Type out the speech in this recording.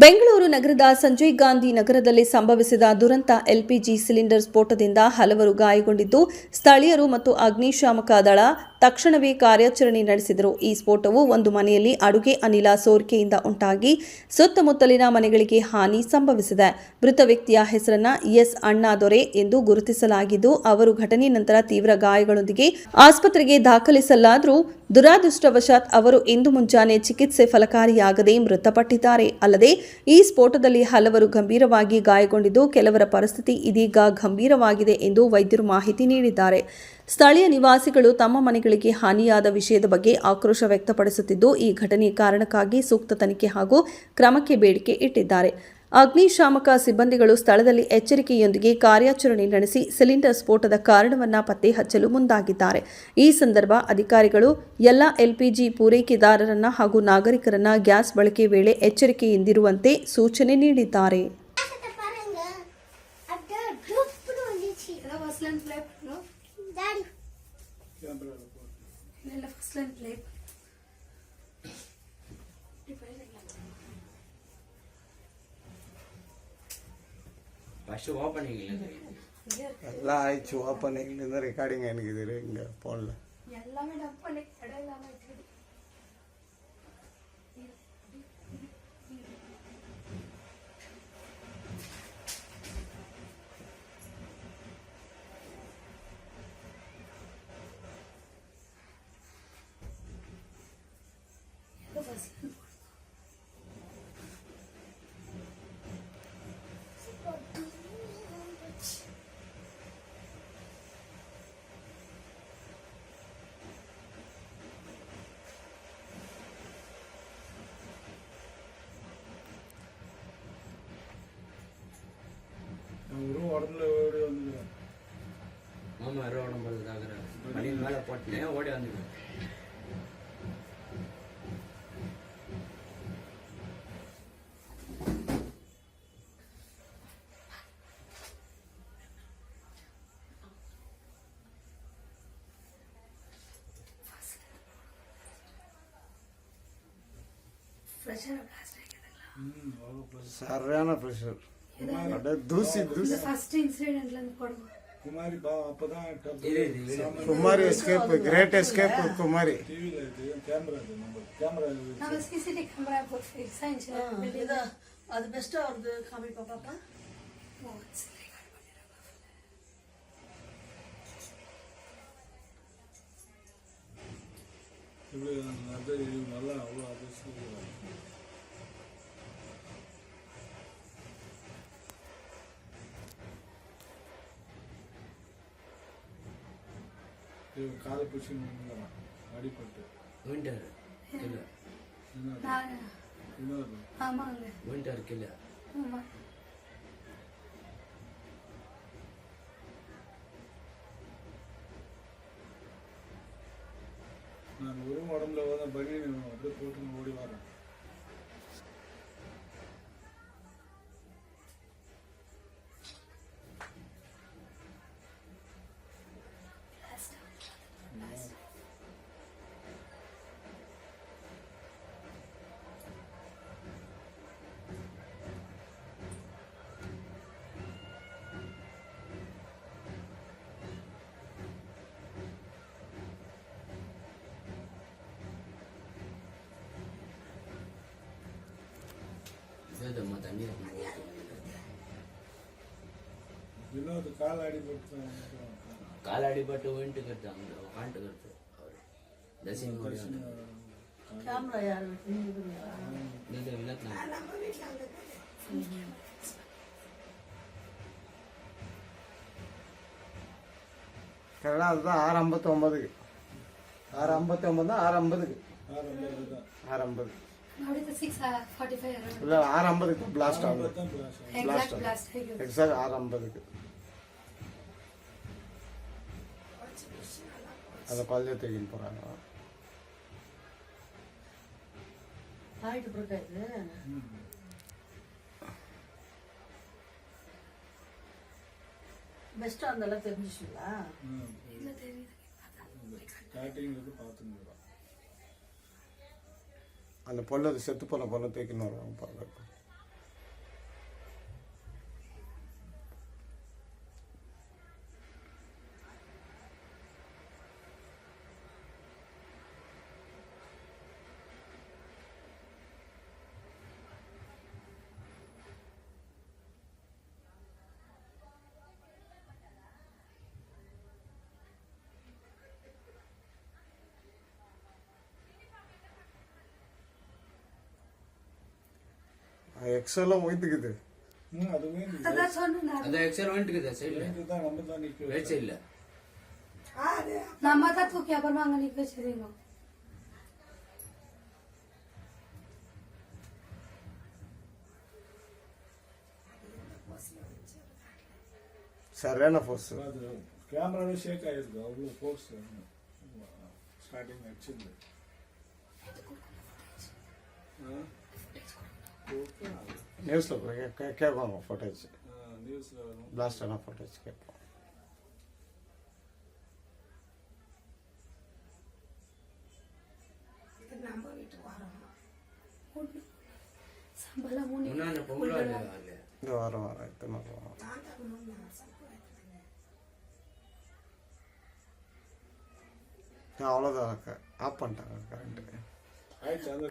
ಬೆಂಗಳೂರು ನಗರದ ಸಂಜಯ್ ಗಾಂಧಿ ನಗರದಲ್ಲಿ ಸಂಭವಿಸಿದ ದುರಂತ ಎಲ್ಪಿಜಿ ಸಿಲಿಂಡರ್ ಸ್ಫೋಟದಿಂದ ಹಲವರು ಗಾಯಗೊಂಡಿದ್ದು, ಸ್ಥಳೀಯರು ಮತ್ತು ಅಗ್ನಿಶಾಮಕ ದಳ ತಕ್ಷಣವೇ ಕಾರ್ಯಾಚರಣೆ ನಡೆಸಿದರು. ಈ ಸ್ಫೋಟವು ಒಂದು ಮನೆಯಲ್ಲಿ ಅಡುಗೆ ಅನಿಲ ಸೋರಿಕೆಯಿಂದ ಉಂಟಾಗಿ ಸುತ್ತಮುತ್ತಲಿನ ಮನೆಗಳಿಗೆ ಹಾನಿ ಸಂಭವಿಸಿದೆ. ಮೃತ ವ್ಯಕ್ತಿಯ ಹೆಸರನ್ನ ಎಸ್ ಅಣ್ಣಾದೊರೆ ಎಂದು ಗುರುತಿಸಲಾಗಿದ್ದು, ಅವರು ಘಟನೆ ನಂತರ ತೀವ್ರ ಗಾಯಗಳೊಂದಿಗೆ ಆಸ್ಪತ್ರೆಗೆ ದಾಖಲಿಸಲಾದರೂ ದುರಾದೃಷ್ಟವಶಾತ್ ಅವರು ಇಂದು ಮುಂಜಾನೆ ಚಿಕಿತ್ಸೆ ಫಲಕಾರಿಯಾಗದೆ ಮೃತಪಟ್ಟಿದ್ದಾರೆ. ಅಲ್ಲದೆ ಈ ಸ್ಫೋಟದಲ್ಲಿ ಹಲವರು ಗಂಭೀರವಾಗಿ ಗಾಯಗೊಂಡಿದ್ದು, ಕೆಲವರ ಪರಿಸ್ಥಿತಿ ಇದೀಗ ಗಂಭೀರವಾಗಿದೆ ಎಂದು ವೈದ್ಯರು ಮಾಹಿತಿ ನೀಡಿದ್ದಾರೆ. ಸ್ಥಳೀಯ ನಿವಾಸಿಗಳು ತಮ್ಮ ಮನೆಗಳಿಗೆ ಹಾನಿಯಾದ ವಿಷಯದ ಬಗ್ಗೆ ಆಕ್ರೋಶ ವ್ಯಕ್ತಪಡಿಸುತ್ತಿದ್ದು, ಈ ಘಟನೆಯ ಕಾರಣಕ್ಕಾಗಿ ಸೂಕ್ತ ತನಿಖೆ ಹಾಗೂ ಕ್ರಮಕ್ಕೆ ಬೇಡಿಕೆ ಇಟ್ಟಿದ್ದಾರೆ. ಅಗ್ನಿಶಾಮಕ ಸಿಬ್ಬಂದಿಗಳು ಸ್ಥಳದಲ್ಲಿ ಎಚ್ಚರಿಕೆಯೊಂದಿಗೆ ಕಾರ್ಯಾಚರಣೆ ನಡೆಸಿ ಸಿಲಿಂಡರ್ ಸ್ಫೋಟದ ಕಾರಣವನ್ನು ಪತ್ತೆ ಹಚ್ಚಲು ಮುಂದಾಗಿದ್ದಾರೆ. ಈ ಸಂದರ್ಭ ಅಧಿಕಾರಿಗಳು ಎಲ್ಲ ಎಲ್ಪಿಜಿ ಪೂರೈಕೆದಾರರನ್ನ ಹಾಗೂ ನಾಗರಿಕರನ್ನ ಗ್ಯಾಸ್ ಬಳಕೆ ವೇಳೆ ಎಚ್ಚರಿಕೆಯಿಂದಿರುವಂತೆ ಸೂಚನೆ ನೀಡಿದ್ದಾರೆ. ಫಸ್ಟ್ ಓಪನಿಂಗ್ ಎಲ್ಲ ಆಯ್ತು. ಓಪನಿಂಗ್ ರೆಕಾರ್ಡಿಂಗ್ ಏನಿದ್ದೀರಿ ಹಿಂಗೆ ಫೋನ್ಲ எல்லாமே டப் பண்ணி கடை இல்லாம இருக்குது. மாமா உடம்புறதுக்காக மணி மேலே போட்டேன் ஓடி வந்துடுவேன். சரியான ப்ரெஷர். ஃபர்ஸ்ட் இன்சிடென்ட்ல இருந்து போடுங்க. குமாரி பா அப்பதான் குமாரி எஸ்கேப், கிரேட் எஸ்கேப் குமாரி. டிவில இது கேமரா நம்ம சிசிடிவி கேமரா போட்டு சயின்ஸ் இதா அது பெஸ்டா வருது காமிப்பா பாப்பா. இது நல்லா அவ்வளோ அது காலை பிடிச்சி அடிப்பட்டு விண்டர் இல்லை ஆமாங்க விண்டர் இல்லை. ஆமா நான் ஒரு உடம்புல வந்து பனி அப்படியே போட்டு ஓடி வரேன். தண்ணி இன்னொரு காலாடி பட்டு வீட்டு கட்டு அந்த காண்டு கட்டு அவர் தசிங் கேமரா யார் கரெக்டாக அதுதான் 6:59 6:59 6:50 இல்லை 6:50 பிளாஸ்ட் ஆகும். எக்ஸாக்ட் 6:50 அதை குழந்தைய தூக்கின்னு போகிறாங்க. ஆயிட்டு போட்டாது பெஸ்ட்டாக இருந்தாலும் தெரிஞ்சிச்சுங்களா? அந்த பொண்ணு செத்து போன பொண்ணை தூக்கின்னு வருவாங்க பாருங்க. எக்ஸெல்லாம் ஒய்த்துக்குது அது மீன் அதான் சொன்னேன் அந்த எக்ஸல் வந்துட்டுக்குதா சைடில் இதுதான் நம்ம தான் நிற்க ரைட் சைடில் நம்ம தான் தூக்கி அப்புறமா அங்கே நிற்க வச்சிருக்கோம். சரியான ஃபோர்ஸ். அது கேமராவே ஷேக் ஆயிருக்கு அவ்வளோ ஃபோர்ஸ் ஸ்டார்டிங் வச்சிருந்து நியூஸில் கேட்பாங்க ஃபோட்டோஸ், நியூஸில் வரும். பிளாஸ்டான ஃபோட்டோஸ் கேட்போம். நம்ம வீட்டுக்கு வரோம். சம்பளம் முன்னாடி பொங்கலோ இல்லையா இல்லையா இந்த வாரம் இத்தனை வாரம் அவ்வளோதான். ஆஃப் பண்ணிட்டாங்க கரண்ட்டு. ஆயிடுச்சு அந்த